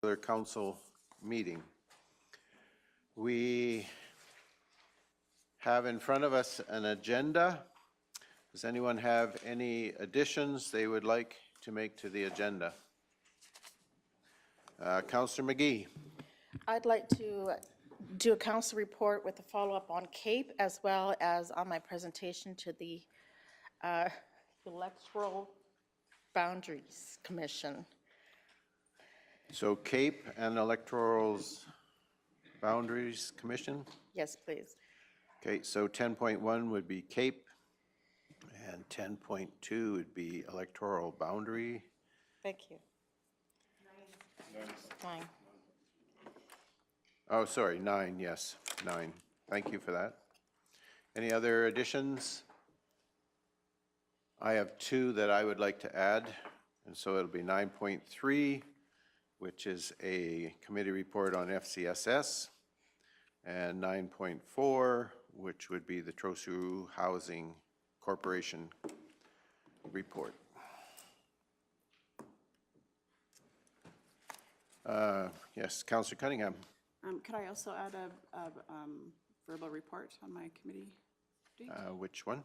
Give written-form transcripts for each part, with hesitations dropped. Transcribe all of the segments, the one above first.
regular council meeting. We have in front of us an agenda. Does anyone have any additions they would like to make to the agenda? Councillor McGee. I'd like to do a council report with a follow-up on CAPE as well as on my presentation to the Electoral Boundaries Commission. So CAPE and Electoral Boundaries Commission? Yes, please. Okay, so 10.1 would be CAPE and 10.2 would be Electoral Boundary. Thank you. 9. Oh, sorry, 9, yes, 9. Thank you for that. Any other additions? I have 2 that I would like to add, and so it'll be 9.3, which is a committee report on FCSS, and 9.4, which would be the Trochu Housing Corporation report. Yes, Councillor Cunningham. Could I also add a verbal report on my committee date? Which one?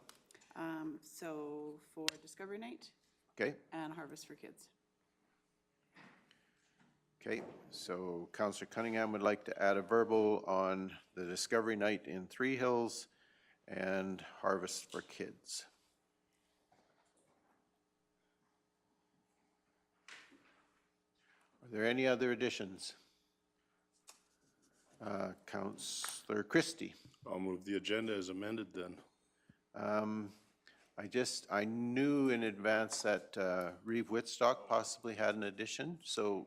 So for Discovery Night Okay. and Harvest for Kids. Okay, so Councillor Cunningham would like to add a verbal on the Discovery Night in Three Hills and Harvest for Kids. Are there any other additions? Councillor Christie. I'll move the agenda as amended then. I knew in advance that Reeve Whitstock possibly had an addition, so.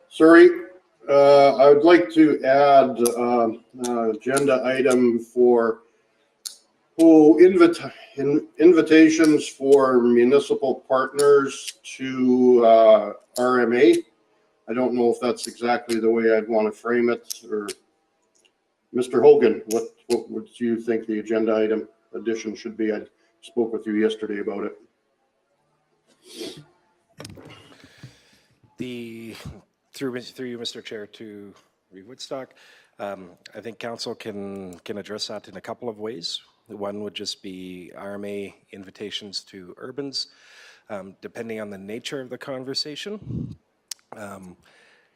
Sorry, I would like to add an agenda item for invitations for municipal partners to RMA. I don't know if that's exactly the way I'd want to frame it, or Mr. Hogan, what would you think the agenda item addition should be? I spoke with you yesterday about it. Through you, Mr. Chair, to Reeve Woodstock, I think council can address that in a couple of ways. One would just be RMA invitations to urbans, depending on the nature of the conversation.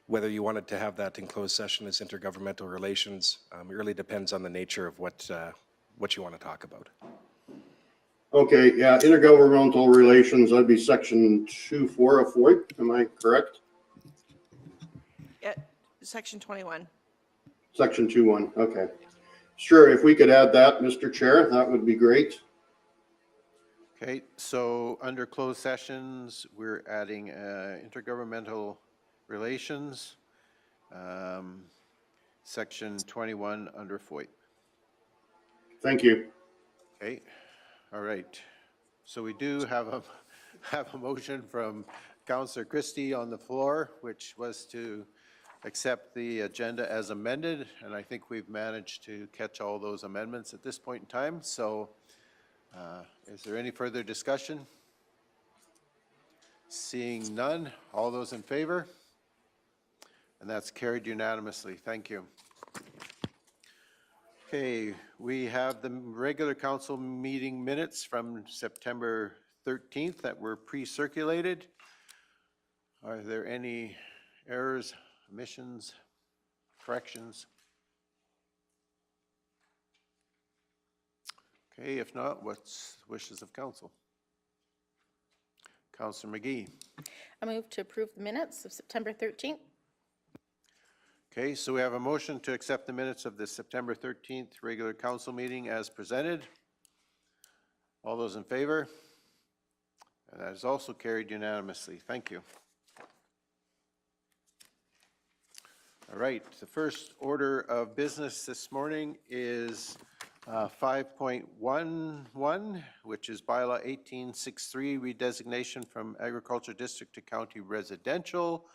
Whether you wanted to have that in closed session as intergovernmental relations, it really depends on the nature of what you want to talk about. Okay, yeah, intergovernmental relations, that'd be section 2.4 of FOIP, am I correct? Yeah, section 21. Section 2.1, okay. Sure, if we could add that, Mr. Chair, that would be great. Okay, so under closed sessions, we're adding intergovernmental relations, section 21 under FOIP. Thank you. Okay, all right. So we do have a motion from Councillor Christie on the floor, which was to accept the agenda as amended, and I think we've managed to catch all those amendments at this point in time. So is there any further discussion? Seeing none, all those in favor? And that's carried unanimously. Thank you. Okay, we have the regular council meeting minutes from September 13th that were pre-circulated. Are there any errors, omissions, corrections? Okay, if not, what's the wishes of council? Councillor McGee. I move to approve the minutes of September 13th. Okay, so we have a motion to accept the minutes of the September 13th regular council meeting as presented. All those in favor? And that is also carried unanimously. Thank you. All right, the first order of business this morning is 5.11, which is Bylaw 1863, redesignation from Agriculture District to County Residential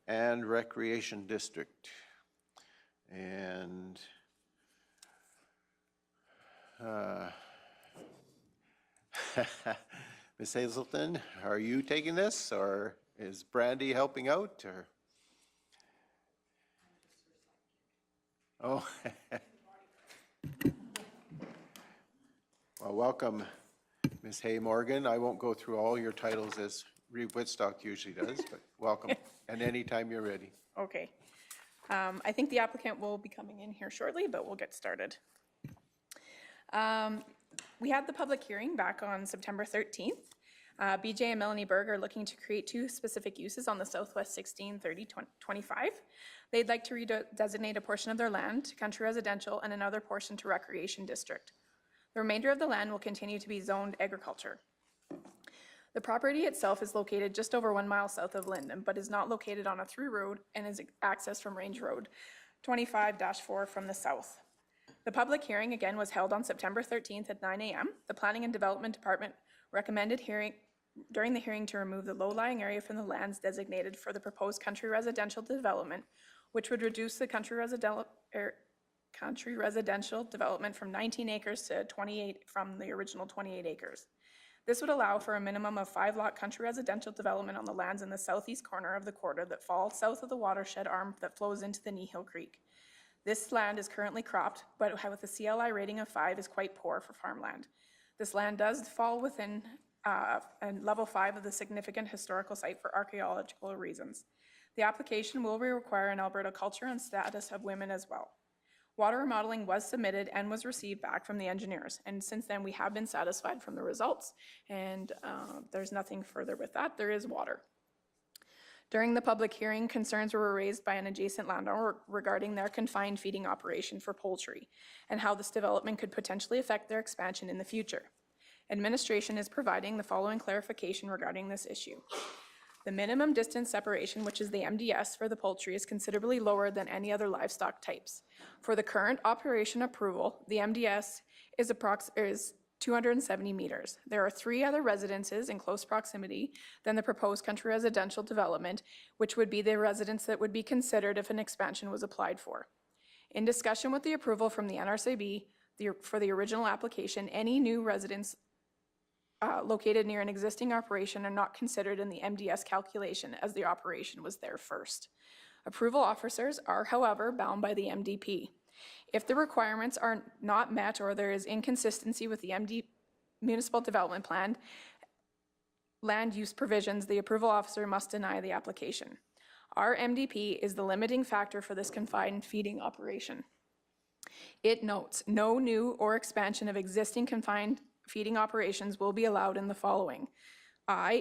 and Recreation District. And Ms. Hazelton, are you taking this, or Is Brandy helping out, or? Oh. Well, welcome, Ms. Hay Morgan. I won't go through all your titles as Reeve Whitstock usually does, but welcome, and anytime you're ready. Okay. I think the applicant will be coming in here shortly, but we'll get started. We had the public hearing back on September 13th. BJ and Melanie Berg are looking to create two specific uses on the Southwest 1630-25. They'd like to redesignate a portion of their land to country residential and another portion to recreation district. The remainder of the land will continue to be zoned agriculture. The property itself is located just over 1 mile south of Linden, but is not located on a through road and is accessed from Range Road 25-4 from the south. The public hearing again was held on September 13th at 9 a.m. The Planning and Development Department recommended during the hearing to remove the low-lying area from the lands designated for the proposed country residential development, which would reduce the country residential development from 19 acres to 28 from the original 28 acres. This would allow for a minimum of 5-lot country residential development on the lands in the southeast corner of the quarter that fall south of the watershed arm that flows into the Kneehill Creek. This land is currently cropped, but with a CLI rating of 5 is quite poor for farmland. This land does fall within level 5 of the significant historical site for archaeological reasons. The application will require an Alberta culture and status of women as well. Water remodeling was submitted and was received back from the engineers, and since then we have been satisfied from the results, and there's nothing further with that. There is water. During the public hearing, concerns were raised by an adjacent landowner regarding their confined feeding operation for poultry and how this development could potentially affect their expansion in the future. Administration is providing the following clarification regarding this issue. The minimum distance separation, which is the MDS for the poultry, is considerably lower than any other livestock types. For the current operation approval, the MDS is 270 meters. There are 3 other residences in close proximity than the proposed country residential development, which would be the residents that would be considered if an expansion was applied for. In discussion with the approval from the NRCB for the original application, any new residents located near an existing operation are not considered in the MDS calculation as the operation was there first. Approval officers are, however, bound by the MDP. If the requirements are not met or there is inconsistency with the municipal development plan, land use provisions, the approval officer must deny the application. Our MDP is the limiting factor for this confined feeding operation. It notes no new or expansion of existing confined feeding operations will be allowed in the following.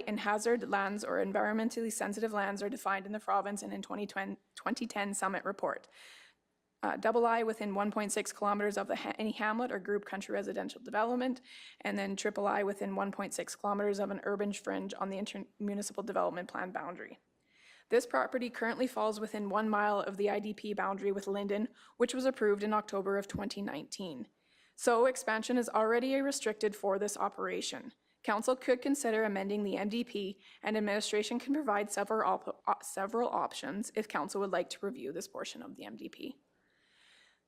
In hazard lands or environmentally sensitive lands are defined in the province and in 2010 Summit Report. I within 1.6 kilometers of any hamlet or group country residential development, and then III within 1.6 kilometers of an urban fringe on the intermunicipal development plan boundary. This property currently falls within 1 mile of the IDP boundary with Linden, which was approved in October of 2019. So expansion is already restricted for this operation. Council could consider amending the MDP, and administration can provide several options if council would like to review this portion of the MDP.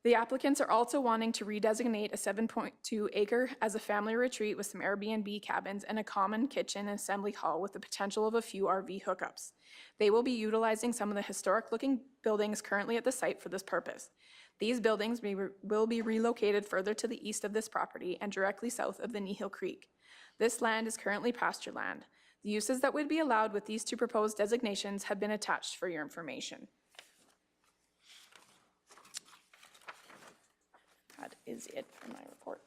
The applicants are also wanting to redesignate a 7.2 acre as a family retreat with some Airbnb cabins and a common kitchen and assembly hall with the potential of a few RV hookups. They will be utilizing some of the historic looking buildings currently at the site for this purpose. These buildings will be relocated further to the east of this property and directly south of the Kneehill Creek. This land is currently pasture land. The uses that would be allowed with these 2 proposed designations have been attached for your information. That is it for my report.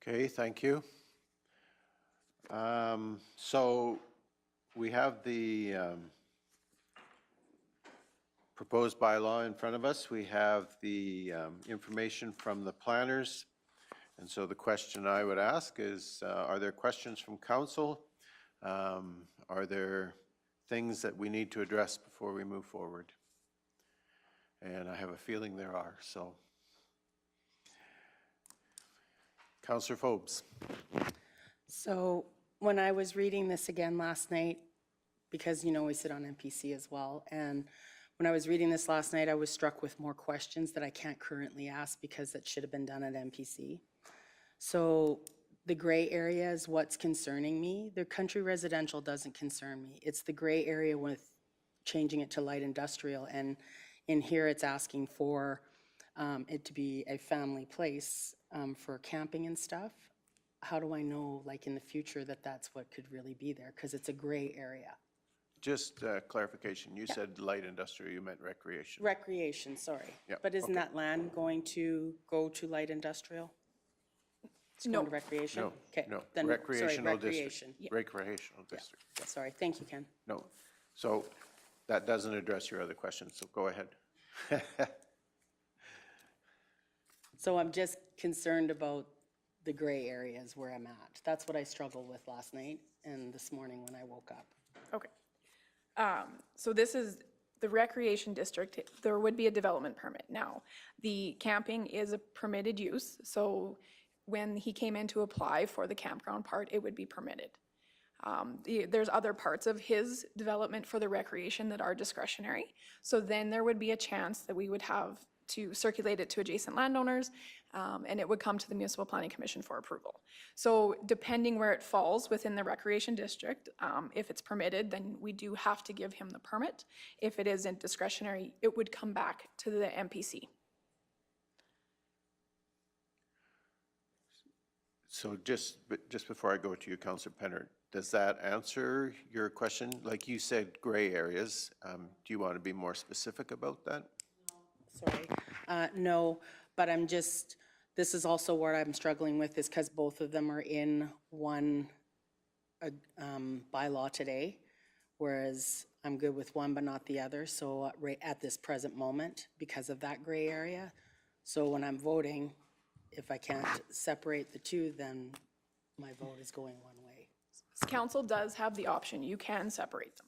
Okay, thank you. So we have the proposed bylaw in front of us. We have the information from the planners. And so the question I would ask is, are there questions from council? Are there things that we need to address before we move forward? And I have a feeling there are, so. Councillor Phobes. So when I was reading this again last night, because, you know, we sit on MPC as well, and when I was reading this last night, I was struck with more questions that I can't currently ask because it should have been done at MPC. So the gray area is what's concerning me. The country residential doesn't concern me. It's the gray area with changing it to light industrial, and in here it's asking for it to be a family place for camping and stuff. How do I know, like, in the future that that's what could really be there? Because it's a gray area. Just clarification, you said light industrial, you meant recreation. Recreation, sorry. Yeah, But isn't okay. that land going to go to light industrial? It's going to recreation? No, Okay, no, then, sorry, recreational recreation. district. Recreational district, yeah. Sorry, thank you, Ken. No, so that doesn't address your other question, so go ahead. So I'm just concerned about the gray areas where I'm at. That's what I struggled with last night and this morning when I woke up. Okay. So this is the recreation district. There would be a development permit. Now, the camping is a permitted use, so when he came in to apply for the campground part, it would be permitted. There's other parts of his development for the recreation that are discretionary. So then there would be a chance that we would have to circulate it to adjacent landowners, and it would come to the Municipal Planning Commission for approval. So depending where it falls within the recreation district, if it's permitted, then we do have to give him the permit. If it isn't discretionary, it would come back to the MPC. So just before I go to you, Councillor Penner, does that answer your question? Like you said, gray areas. Do you want to be more specific about that? Sorry. No, but I'm just, this is also what I'm struggling with, is because both of them are in one bylaw today, whereas I'm good with one but not the other, so right at this present moment, because of that gray area. So when I'm voting, if I can't separate the two, then my vote is going one way. Council does have the option. You can separate them.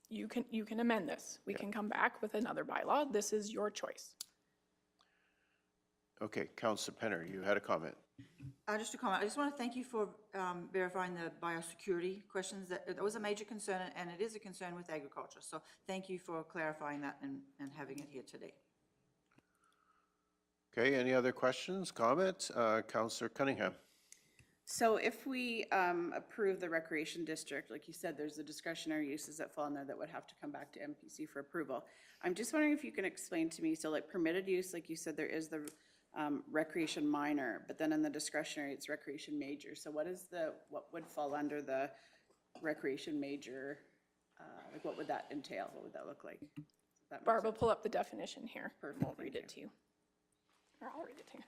You can amend this. We can come back with another bylaw. This is your choice. Okay, Councillor Penner, you had a comment. Just a comment. I just want to thank you for verifying the biosecurity questions. That was a major concern, and it is a concern with agriculture. So thank you for clarifying that and having it here today. Okay, any other questions, comments? Councillor Cunningham. So if we approve the recreation district, like you said, there's the discretionary uses that fall in there that would have to come back to MPC for approval. I'm just wondering if you can explain to me, so like permitted use, like you said, there is the recreation minor, but then in the discretionary, it's recreation major. So what would fall under the recreation major? Like what would that entail? What would that look like? Barb will pull up the definition here. Perfect, We'll thank read it to you. Or I'll read it to you.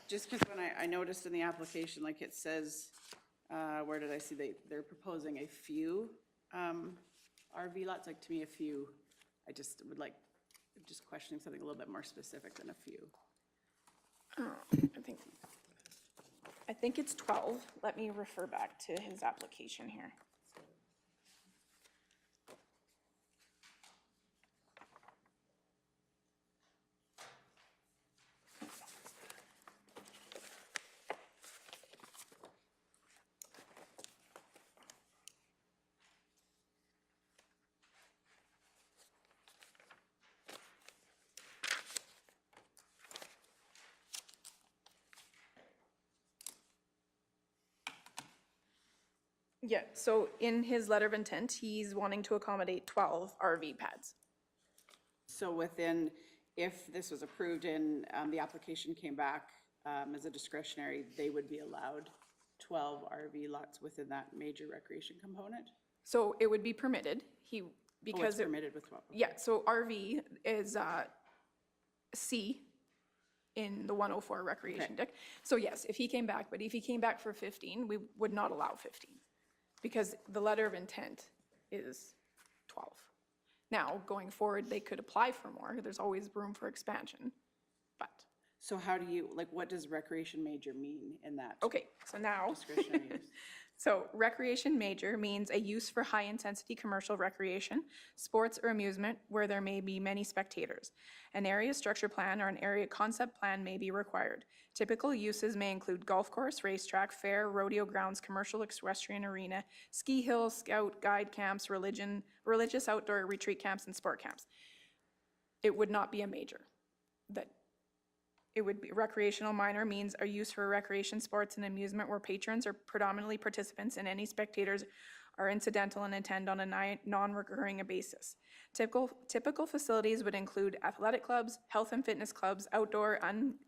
Just because when I noticed in the application, like it says, where did I see they're proposing a few RV lots, like to me a few, I just would like, just questioning something a little bit more specific than a few. I think it's 12. Let me refer back to his application here. Yeah, so in his letter of intent, he's wanting to accommodate 12 RV pads. So within, if this was approved and the application came back as a discretionary, they would be allowed 12 RV lots within that major recreation component? So it would be permitted. Because it's permitted with 12. Yeah, so RV is C in the 104 recreation deck. So yes, if he came back, but if he came back for 15, we would not allow 15 because the letter of intent is 12. Now, going forward, they could apply for more. There's always room for expansion, but. So how do you, like, what does recreation major mean in that? Okay, so now. Discretionary use. So recreation major means a use for high-intensity commercial recreation, sports or amusement where there may be many spectators. An area structure plan or an area concept plan may be required. Typical uses may include golf course, racetrack, fair, rodeo grounds, commercial equestrian arena, ski hill, scout, guide camps, religious outdoor retreat camps, and sport camps. It would not be a major. It would be recreational minor means are used for recreation, sports, and amusement where patrons are predominantly participants and any spectators are incidental and attend on a non-recurring basis. Typical facilities would include athletic clubs, health and fitness clubs, outdoor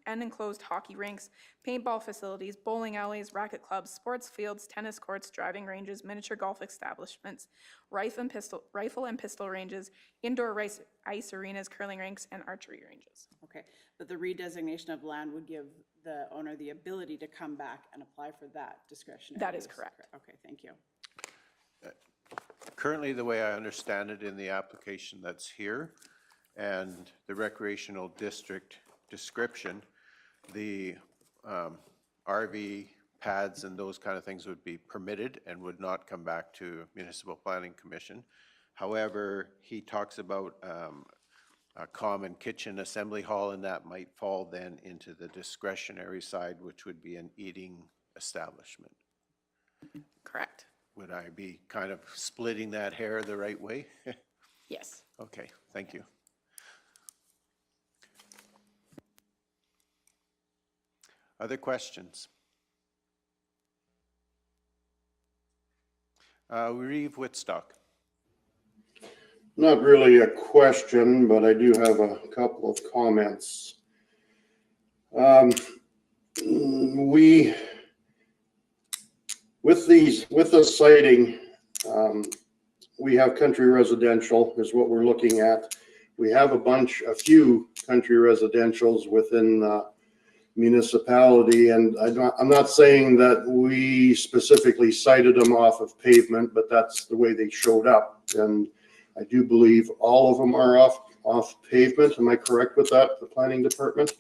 unenclosed hockey rinks, paintball facilities, bowling alleys, racket clubs, sports fields, tennis courts, driving ranges, miniature golf establishments, rifle and pistol ranges, indoor ice arenas, curling rinks, and archery ranges. Okay, but the redesignation of land would give the owner the ability to come back and apply for that discretionary That is use. correct. Okay, thank you. Currently, the way I understand it in the application that's here and the recreational district description, the RV pads and those kind of things would be permitted and would not come back to Municipal Planning Commission. However, he talks about a common kitchen assembly hall, and that might fall then into the discretionary side, which would be an eating establishment. Correct. Would I be kind of splitting that hair the right way? Yes. Okay, thank you. Other questions? Reeve Whitstock. Not really a question, but I do have a couple of comments. With the siting, we have country residential is what we're looking at. We have a few country residentials within municipality, and I'm not saying that we specifically cited them off of pavement, but that's the way they showed up. And I do believe all of them are off pavement. Am I correct with that, the planning department?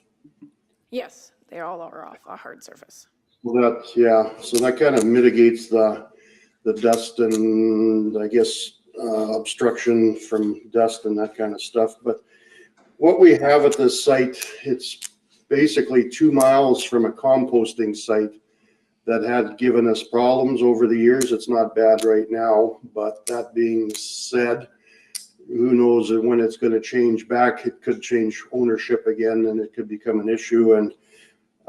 Yes, they all are off a hard surface. Well, so that kind of mitigates the dust and I guess obstruction from dust and that kind of stuff. But what we have at this site, it's basically 2 miles from a composting site that had given us problems over the years. It's not bad right now, but that being said, who knows when it's going to change back. It could change ownership again and it could become an issue. And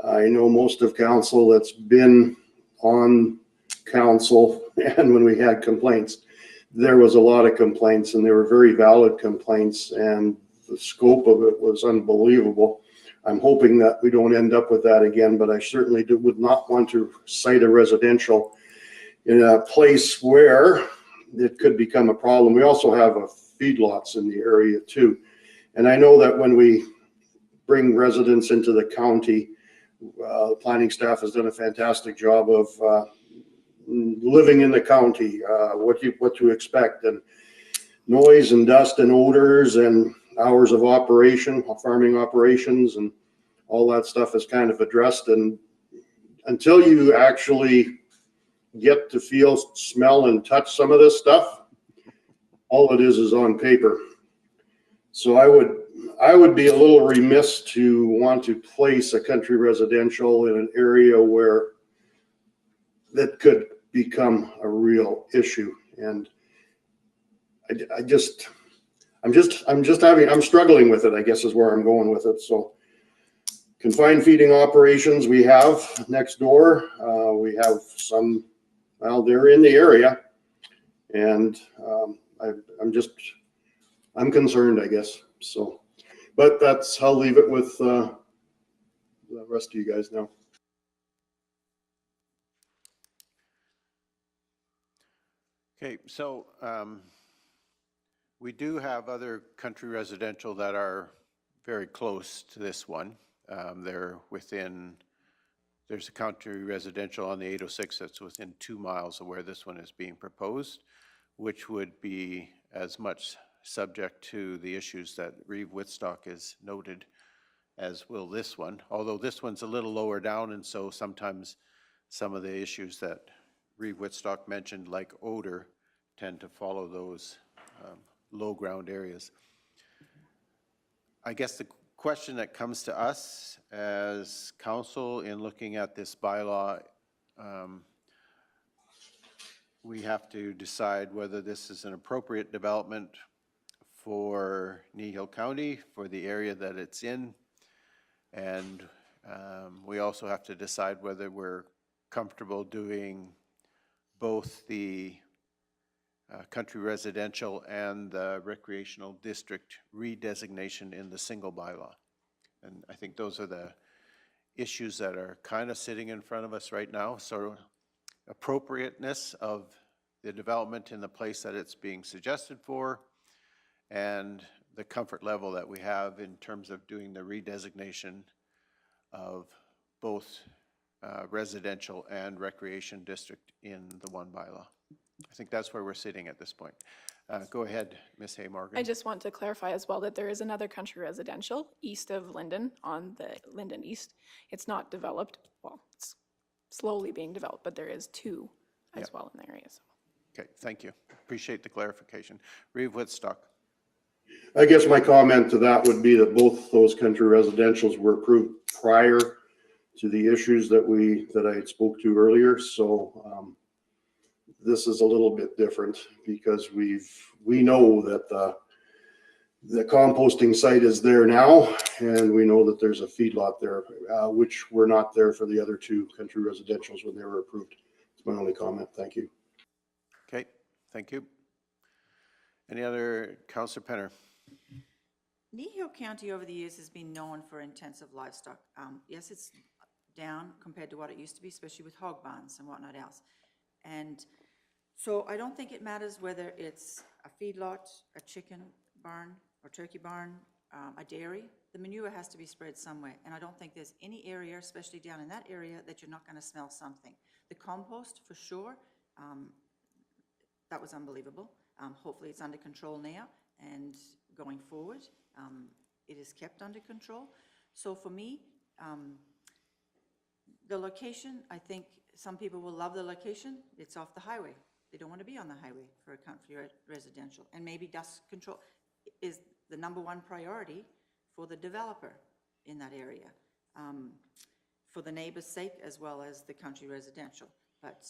I know most of council that's been on council, and when we had complaints, there was a lot of complaints and they were very valid complaints, and the scope of it was unbelievable. I'm hoping that we don't end up with that again, but I certainly would not want to site a residential in a place where it could become a problem. We also have a feedlots in the area too. And I know that when we bring residents into the county, the planning staff has done a fantastic job of living in the county, what to expect, and noise and dust and odors and hours of operation, farming operations, and all that stuff is kind of addressed. And until you actually get to feel, smell, and touch some of this stuff, all it is on paper. So I would be a little remiss to want to place a country residential in an area where that could become a real issue. And I'm struggling with it, I guess is where I'm going with it. So confined feeding operations we have next door. We have some, well, they're in the area, and I'm concerned, I guess. So, but I'll leave it with the rest of you guys now. Okay, so we do have other country residential that are very close to this one. They're within, there's a country residential on the 806 that's within 2 miles of where this one is being proposed, which would be as much subject to the issues that Reeve Whitstock is noted as will this one, although this one's a little lower down, and so sometimes some of the issues that Reeve Whitstock mentioned, like odor, tend to follow those low ground areas. I guess the question that comes to us as council in looking at this bylaw, we have to decide whether this is an appropriate development for Kneehill County, for the area that it's in, And we also have to decide whether we're comfortable doing both the country residential and the recreational district redesignation in the single bylaw. And I think those are the issues that are kind of sitting in front of us right now. So appropriateness of the development in the place that it's being suggested for, and the comfort level that we have in terms of doing the redesignation of both residential and recreation district in the one bylaw. I think that's where we're sitting at this point. Go ahead, Ms. Hay-Morgan. I just want to clarify as well that there is another country residential east of Linden on the Linden East. It's not developed, well, it's slowly being developed, but there is two as well in the area. So. Okay, thank you. Appreciate the clarification. Reeve Woodstock. I guess my comment to that would be that both those country residentials were approved prior to the issues that I had spoke to earlier. So this is a little bit different because we know that the composting site is there now, and we know that there's a feedlot there, which were not there for the other two country residentials when they were approved. It's my only comment. Thank you. Okay, thank you. Any other, Councillor Penner? Kneehill County over the years has been known for intensive livestock. Yes, it's down compared to what it used to be, especially with hog barns and whatnot else. And so I don't think it matters whether it's a feedlot, a chicken barn or turkey barn, a dairy. The manure has to be spread somewhere. And I don't think there's any area, especially down in that area, that you're not going to smell something. The compost, for sure, that was unbelievable. Hopefully it's under control now, and going forward, it is kept under control. So for me, the location, I think some people will love the location. It's off the highway. They don't want to be on the highway for a country residential. And maybe dust control is the #1 priority for the developer in that area, for the neighbor's sake as well as the country residential. But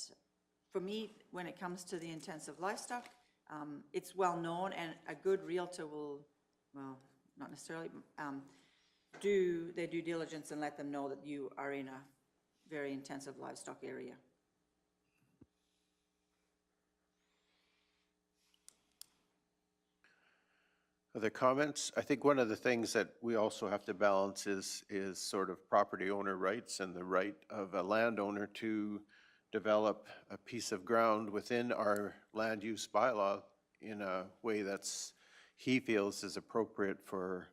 for me, when it comes to the intensive livestock, it's well known, and a good realtor will, well, not necessarily, do their due diligence and let them know that you are in a very intensive livestock area. Other comments? I think one of the things that we also have to balance is sort of property owner rights and the right of a landowner to develop a piece of ground within our land use bylaw in a way that's he feels is appropriate for,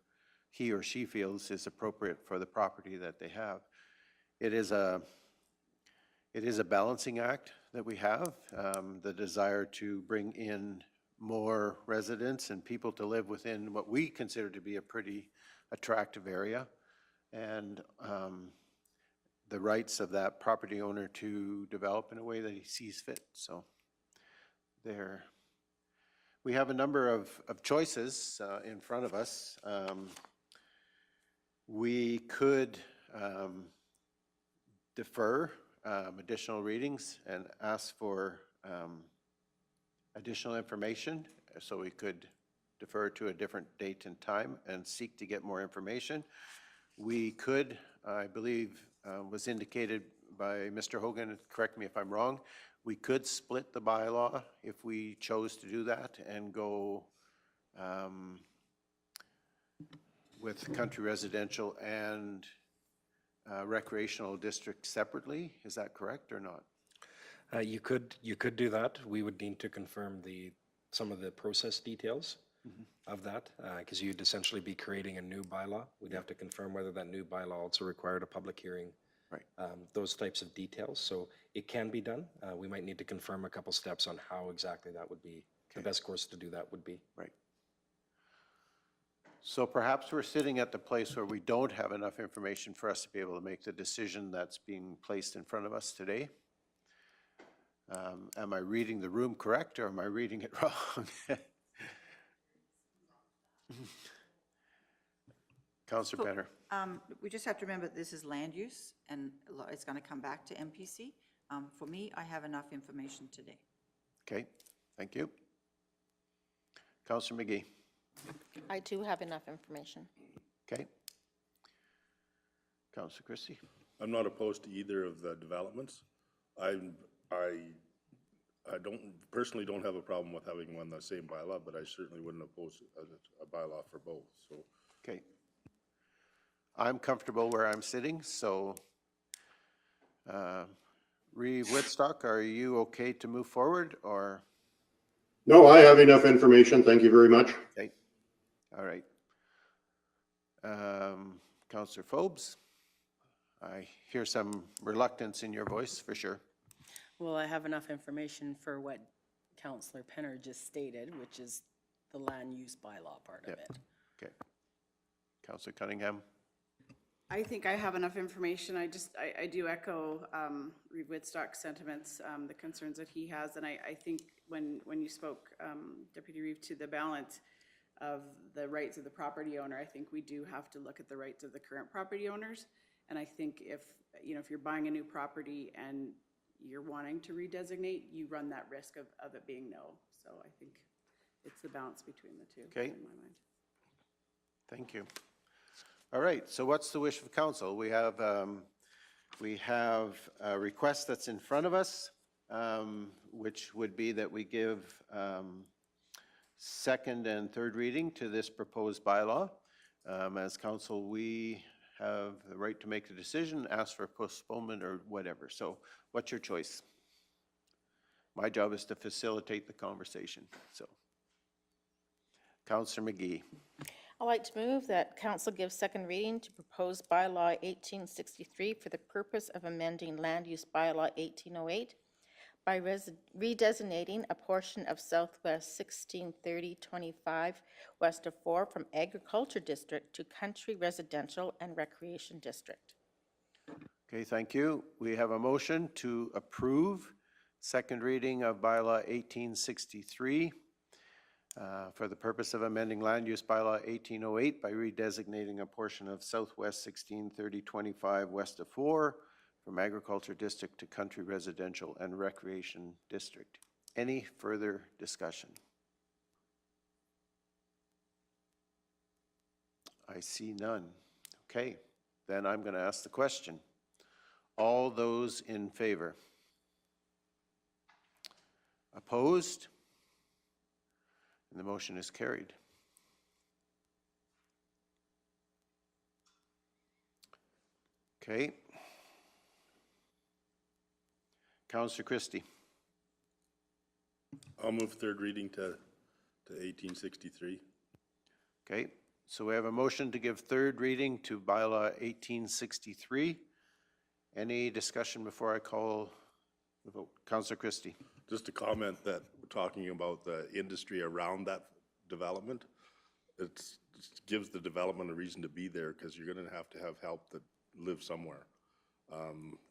he or she feels is appropriate for the property that they have. It is a balancing act that we have, the desire to bring in more residents and people to live within what we consider to be a pretty attractive area, and the rights of that property owner to develop in a way that he sees fit. So there, we have a number of choices in front of us. We could defer additional readings and ask for additional information, so we could defer to a different date and time and seek to get more information. We could, I believe, was indicated by Mr. Hogan, correct me if I'm wrong, we could split the bylaw if we chose to do that and go with country residential and recreational district separately. Is that correct or not? You could do that. We would need to confirm some of the process details of that, because you'd essentially be creating a new bylaw. We'd have to confirm whether that new bylaw also required a public hearing, right? Those types of details. So it can be done. We might need to confirm a couple steps on how exactly that would be. The best course to do that would be. Right. So perhaps we're sitting at the place where we don't have enough information for us to be able to make the decision that's being placed in front of us today. Am I reading the room correct, or am I reading it wrong? Councillor Penner. We just have to remember this is land use, and it's going to come back to MPC. For me, I have enough information today. Okay, thank you. Councillor McGee. I do have enough information. Okay. Councillor Christie? I'm not opposed to either of the developments. I personally don't have a problem with having one the same bylaw, but I certainly wouldn't oppose a bylaw for both, so. Okay. I'm comfortable where I'm sitting, so Reeve Whitstock, are you okay to move forward, or? No, I have enough information. Thank you very much. Okay, all right. Councillor Phobes, I hear some reluctance in your voice, for sure. Well, I have enough information for what Councillor Penner just stated, which is the land use bylaw part of Yep. it. Okay. Councillor Cunningham? I think I have enough information. I do echo Reeve Whitstock's sentiments, the concerns that he has. And I think when you spoke, Deputy Reeve, to the balance of the rights of the property owner, I think we do have to look at the rights of the current property owners. And I think if you're buying a new property and you're wanting to redesignate, you run that risk of it being no. So I think it's the balance between the two, Okay. in my mind. Thank you. All right, so what's the wish of council? We have a request that's in front of us, which would be that we give second and third reading to this proposed bylaw. As council, we have the right to make a decision, ask for postponement or whatever. So what's your choice? My job is to facilitate the conversation, so. Councillor McGee. I'd like to move that council give second reading to proposed bylaw 1863 for the purpose of amending land use bylaw 1808 by redesignating a portion of Southwest 1630-25 west of 4 from Agriculture District to Country Residential and Recreation District. Okay, thank you. We have a motion to approve second reading of bylaw 1863 for the purpose of amending land use bylaw 1808 by redesignating a portion of Southwest 1630-25 west of 4 from Agriculture District to Country Residential and Recreation District. Any further discussion? I see none. Okay, then I'm going to ask the question. All those in favor? Opposed? And the motion is carried. Okay. Councillor Christie. I'll move third reading to 1863. Okay, so we have a motion to give third reading to bylaw 1863. Any discussion before I call the vote? Councillor Christie. Just a comment that we're talking about the industry around that development. It gives the development a reason to be there because you're going to have help that live somewhere.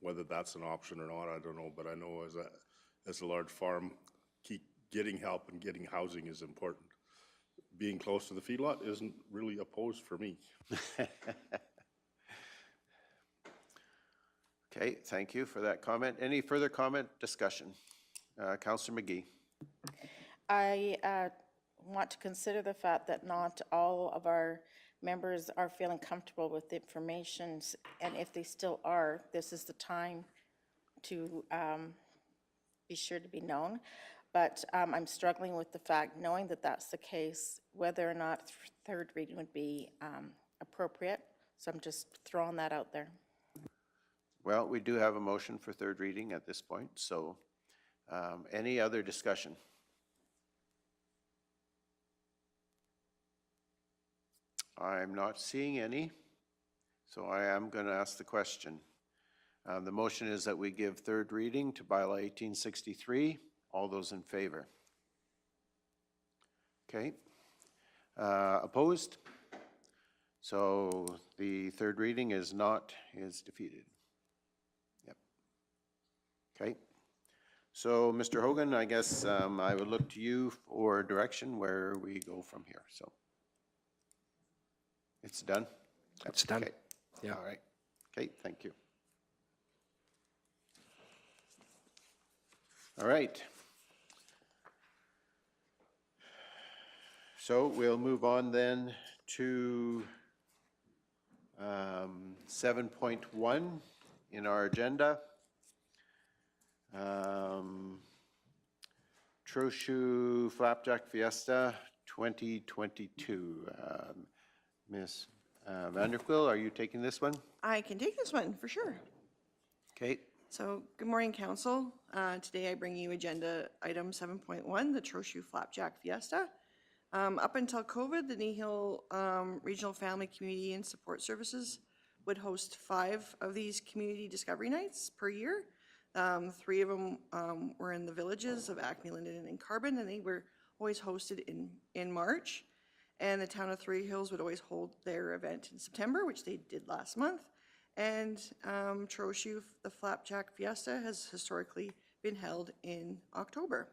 Whether that's an option or not, I don't know, but I know as a large farm, getting help and getting housing is important. Being close to the feedlot isn't really opposed for me. Okay, thank you for that comment. Any further comment, discussion? Councillor McGee. I want to consider the fact that not all of our members are feeling comfortable with the information, and if they still are, this is the time to be sure to be known. But I'm struggling with the fact, knowing that that's the case, whether or not third reading would be appropriate. So I'm just throwing that out there. Well, we do have a motion for third reading at this point, so any other discussion? I'm not seeing any, so I am going to ask the question. The motion is that we give third reading to bylaw 1863. All those in favor? Okay. Opposed? So the third reading is defeated. Yep. Okay. So, Mr. Hogan, I guess I would look to you for direction where we go from here, so. It's done? It's done. Okay. Yeah. All right. Okay, thank you. All right. So we'll move on then to 7.1 in our agenda. Trochu Flapjack Fiesta 2022. Ms. Vanderquill, are you taking this one? I can take this one for sure. Okay. So, good morning, council. Today I bring you agenda item 7.1, the Trochu Flapjack Fiesta. Up until COVID, the Kneehill Regional Family Community and Support Services would host 5 of these community discovery nights per year. 3 of them were in the villages of Acme, Linden, and Carbon, and they were always hosted in March. And the town of Three Hills would always hold their event in September, which they did last month. And Trochu, the Flapjack Fiesta, has historically been held in October.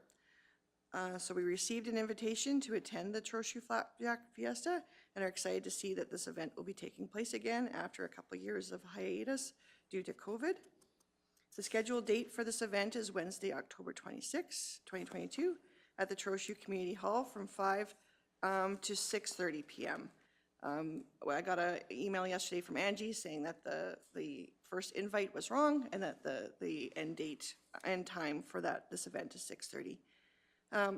So we received an invitation to attend the Trochu Flapjack Fiesta and are excited to see that this event will be taking place again after a couple of years of hiatus due to COVID. The scheduled date for this event is Wednesday, October 26, 2022, at the Trochu Community Hall from 5 to 6:30 p.m. Well, I got an email yesterday from Angie saying that the first invite was wrong and that the end time for this event is 6:30.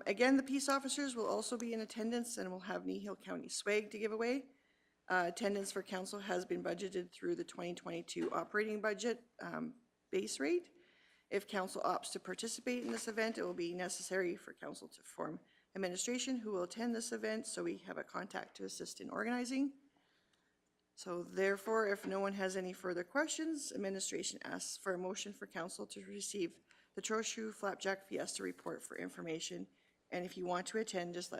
Again, the peace officers will also be in attendance and will have Kneehill County swag to give away. Attendance for council has been budgeted through the 2022 operating budget base rate. If council opts to participate in this event, it will be necessary for council to form administration who will attend this event, so we have a contact to assist in organizing. So therefore, if no one has any further questions, administration asks for a motion for council to receive the Trochu Flapjack Fiesta report for information. And if you want to attend, just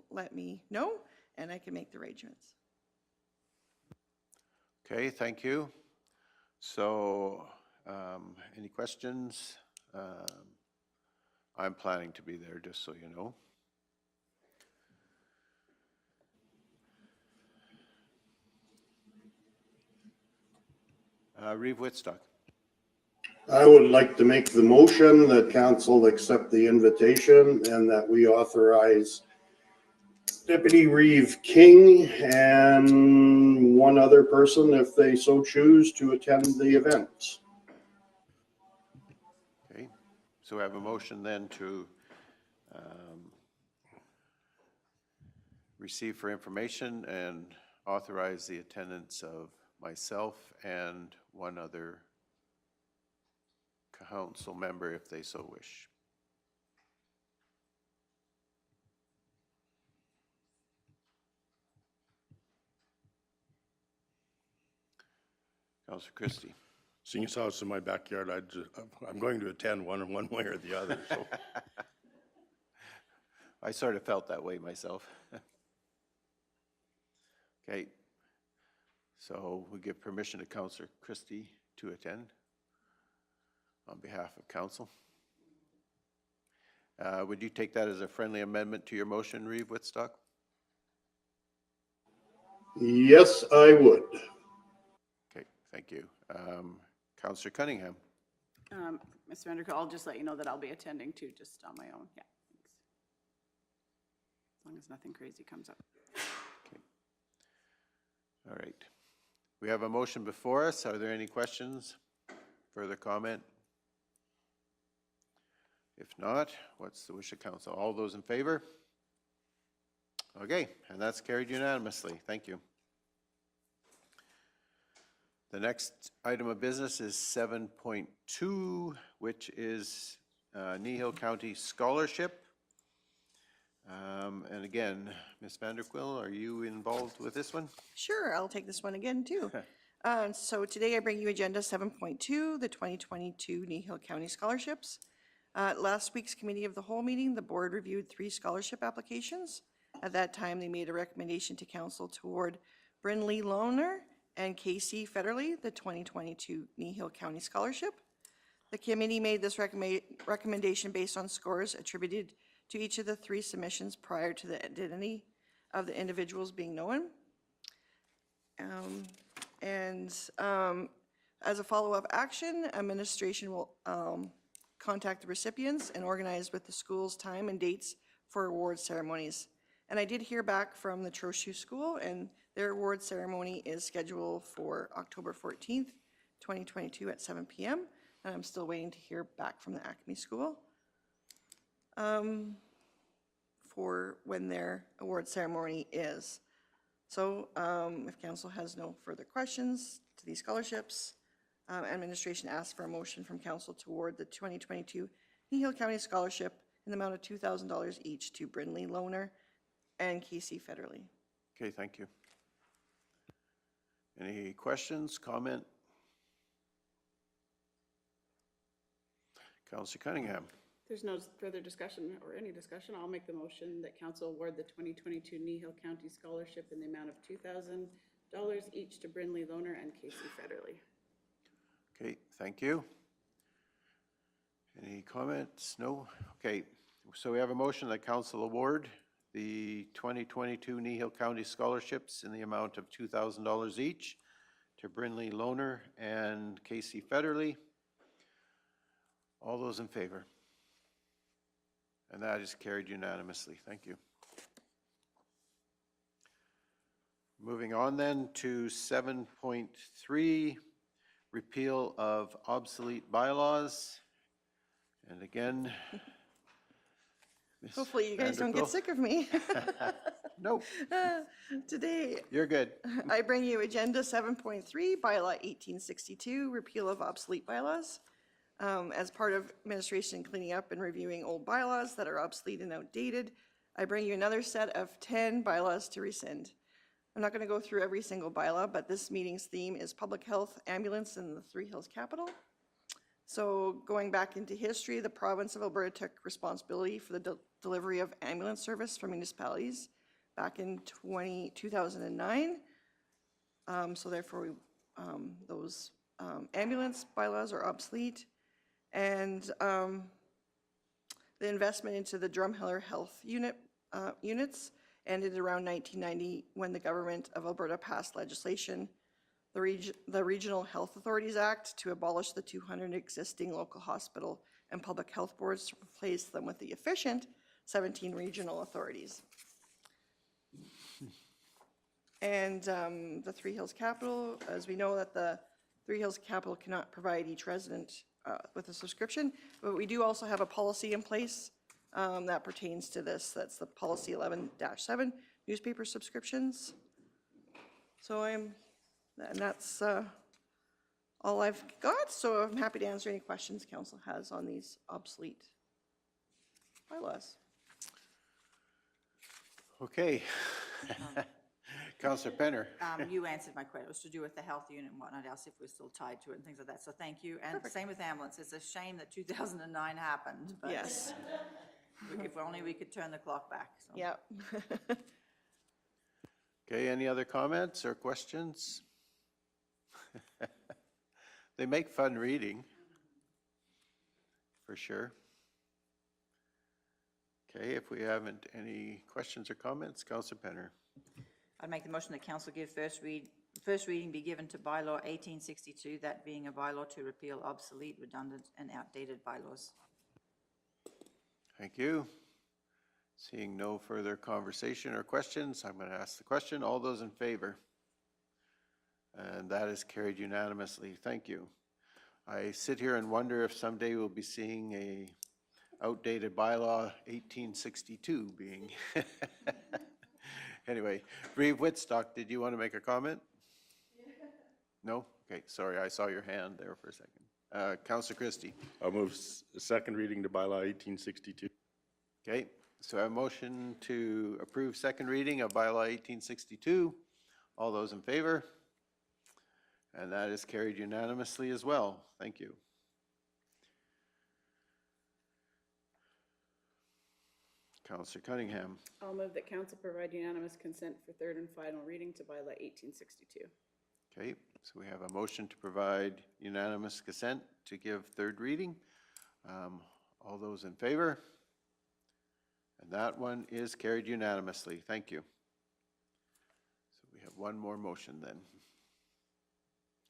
let me know and I can make the arrangements. Okay, thank you. So, any questions? I'm planning to be there, just so you know. Reeve Whitstock. I would like to make the motion that council accept the invitation and that we authorize Deputy Reeve King and one other person, if they so choose, to attend the event. Okay, so we have a motion then to receive for information and authorize the attendance of myself and one other council member if they so wish. Councilor Christie. Seeing as how it's in my backyard, I'm going to attend one way or the other, so. I sort of felt that way myself. Okay, so we give permission to Councilor Christie to attend on behalf of council. Would you take that as a friendly amendment to your motion, Reeve Whitstock? Yes, I would. Okay, thank you. Councilor Cunningham. Mr. Vanderkill, I'll just let you know that I'll be attending too, just on my own. Yeah, thanks. As long as nothing crazy comes up. Okay. All right. We have a motion before us. Are there any questions? Further comment? If not, what's the wish of council? All those in favor? Okay, and that's carried unanimously. Thank you. The next item of business is 7.2, which is Kneehill County Scholarship. And again, Ms. Vanderquill, are you involved with this one? Sure, I'll take this one again too. So today I bring you agenda 7.2, the 2022 Kneehill County Scholarships. At last week's committee of the whole meeting, the board reviewed 3 scholarship applications. At that time, they made a recommendation to council to award Brynlee Lohner and Casey Federley the 2022 Kneehill County Scholarship. The committee made this recommendation based on scores attributed to each of the 3 submissions prior to the identity of the individuals being known. As a follow-up action, administration will contact the recipients and organize with the school's time and dates for award ceremonies. And I did hear back from the Trochu School, and their award ceremony is scheduled for October 14th, 2022 at 7 p.m. And I'm still waiting to hear back from the Acme School for when their award ceremony is. So if council has no further questions to these scholarships, administration asks for a motion from council to award the 2022 Kneehill County Scholarship in the amount of $2,000 each to Brindley Lohner and Casey Federley. Okay, thank you. Any questions, comment? Councillor Cunningham. There's no further discussion or any discussion. I'll make the motion that council award the 2022 Kneehill County Scholarship in the amount of $2,000 each to Brindley Lohner and Casey Federley. Okay, thank you. Any comments? No? Okay, so we have a motion that council award the 2022 Kneehill County Scholarships in the amount of $2,000 each to Brindley Lohner and Casey Federley. All those in favor? And that is carried unanimously. Thank you. Moving on then to 7.3, repeal of obsolete bylaws. And again, Ms. Hopefully you guys don't get Vanderpool. sick of me. Nope, Today, you're good. I bring you Agenda 7.3, Bylaw 1862, repeal of obsolete bylaws. As part of administration cleaning up and reviewing old bylaws that are obsolete and outdated, I bring you another set of 10 bylaws to rescind. I'm not going to go through every single bylaw, but this meeting's theme is public health, ambulance, and the Three Hills capital. So going back into history, the province of Alberta took responsibility for the delivery of ambulance service for municipalities back in 2009. So therefore, those ambulance bylaws are obsolete. And the investment into the Drumheller Health units ended around 1990 when the government of Alberta passed legislation, the Regional Health Authorities Act, to abolish the 200 existing local hospital and public health boards to replace them with the efficient 17 regional authorities. And the Three Hills Capital, as we know that the Three Hills Capital cannot provide each resident with a subscription, but we do also have a policy in place that pertains to this. That's the policy 11-7, newspaper subscriptions. So and that's all I've got. So I'm happy to answer any questions council has on these obsolete bylaws. Okay. Councillor Penner. You answered my question. It was to do with the health unit and whatnot else, if we're still tied to it and things like that. So thank you. And same with ambulance. It's a shame that 2009 happened, but Yes. if only we could turn the clock back. So. Yeah. Okay, any other comments or questions? They make fun reading, for sure. Okay, if we haven't any questions or comments, Councillor Penner. I'd make the motion that council give first reading be given to bylaw 1862, that being a bylaw to repeal obsolete, redundant, and outdated bylaws. Thank you. Seeing no further conversation or questions, I'm going to ask the question. All those in favor? And that is carried unanimously. Thank you. I sit here and wonder if someday we'll be seeing a outdated bylaw 1862 being. Anyway, Reeve Whitstock, did you want to make a comment? No? Okay, sorry, I saw your hand there for a second. Councillor Christie. I'll move second reading to bylaw 1862. Okay, so I have a motion to approve second reading of bylaw 1862. All those in favor? And that is carried unanimously as well. Thank you. Councillor Cunningham. I'll move that council provide unanimous consent for third and final reading to bylaw 1862. Okay, so we have a motion to provide unanimous consent to give third reading. All those in favor? And that one is carried unanimously. Thank you. So we have one more motion then.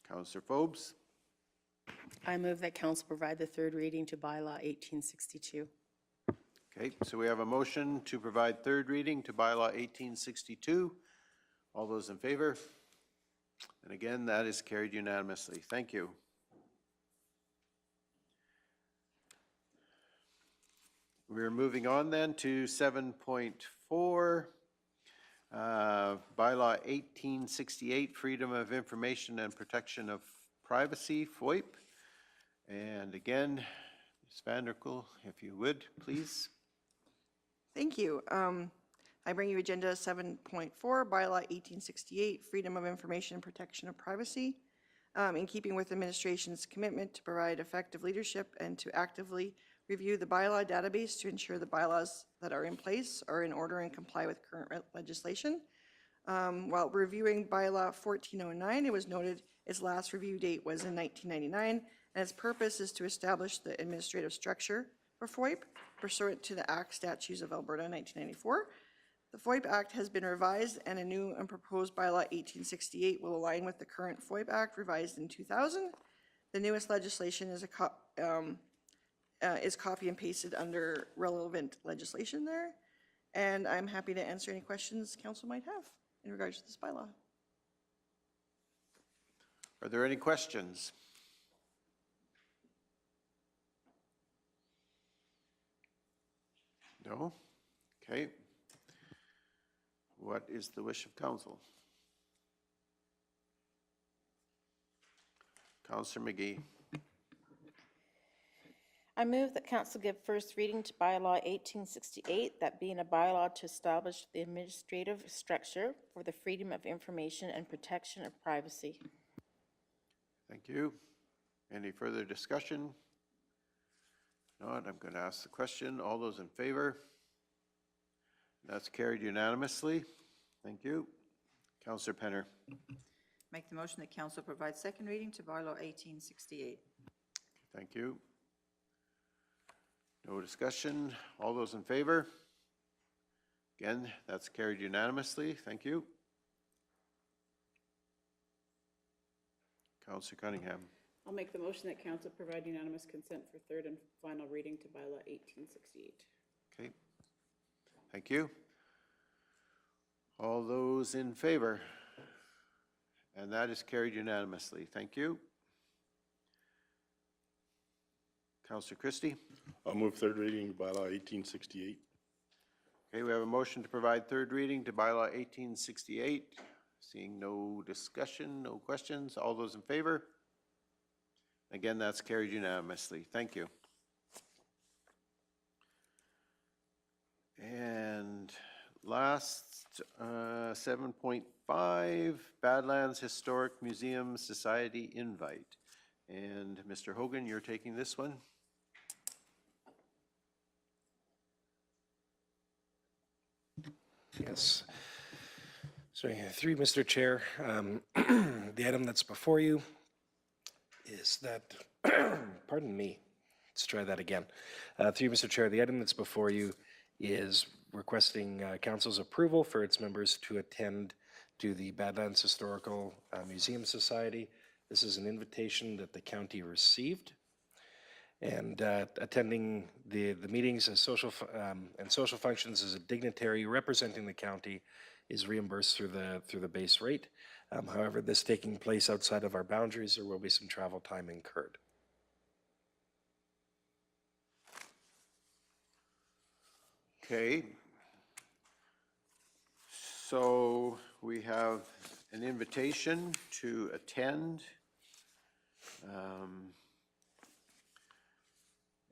Councillor Forbes. I move that council provide the third reading to bylaw 1862. Okay, so we have a motion to provide third reading to bylaw 1862. All those in favor? And again, that is carried unanimously. Thank you. We're moving on then to 7.4, bylaw 1868, Freedom of Information and Protection of Privacy, FOIP. And again, Ms. Vanderkoel, if you would, please. Thank you. I bring you agenda 7.4, bylaw 1868, freedom of information and protection of privacy. In keeping with administration's commitment to provide effective leadership and to actively review the bylaw database to ensure the bylaws that are in place are in order and comply with current legislation. While reviewing bylaw 1409, it was noted its last review date was in 1999, and its purpose is to establish the administrative structure for FOIP pursuant to the Act Statutes of Alberta 1994. The FOIP Act has been revised, and a new and proposed bylaw 1868 will align with the current FOIP Act revised in 2000. The newest legislation is copy and pasted under relevant legislation there, and I'm happy to answer any questions council might have in regards to this bylaw. Are there any questions? No? Okay. What is the wish of council? Councillor McGee. I move that council give first reading to bylaw 1868, that being a bylaw to establish the administrative structure for the freedom of information and protection of privacy. Thank you. Any further discussion? Not, I'm going to ask the question. All those in favor? That's carried unanimously. Thank you. Councillor Penner. Make the motion that council provide second reading to bylaw 1868. Thank you. No discussion. All those in favor? Again, that's carried unanimously. Thank you. Councillor Cunningham. I'll make the motion that council provide unanimous consent for third and final reading to bylaw 1868. Okay. Thank you. All those in favor? And that is carried unanimously. Thank you. Councillor Christie. I'll move third reading to bylaw 1868. Okay, we have a motion to provide third reading to bylaw 1868. Seeing no discussion, no questions. All those in favor? Again, that's carried unanimously. Thank you. And last, 7.5, Badlands Historic Museum Society invite. And Mr. Hogan, you're taking this one? Yes. So through Mr. Chair, the item that's before you is that, pardon me, let's try that again. Through Mr. Chair, the item that's before you is requesting council's approval for its members to attend to the Badlands Historical Museum Society. This is an invitation that the county received, and attending the meetings and social functions as a dignitary representing the county is reimbursed through the base rate. However, this taking place outside of our boundaries, there will be some travel time incurred. Okay. So we have an invitation to attend.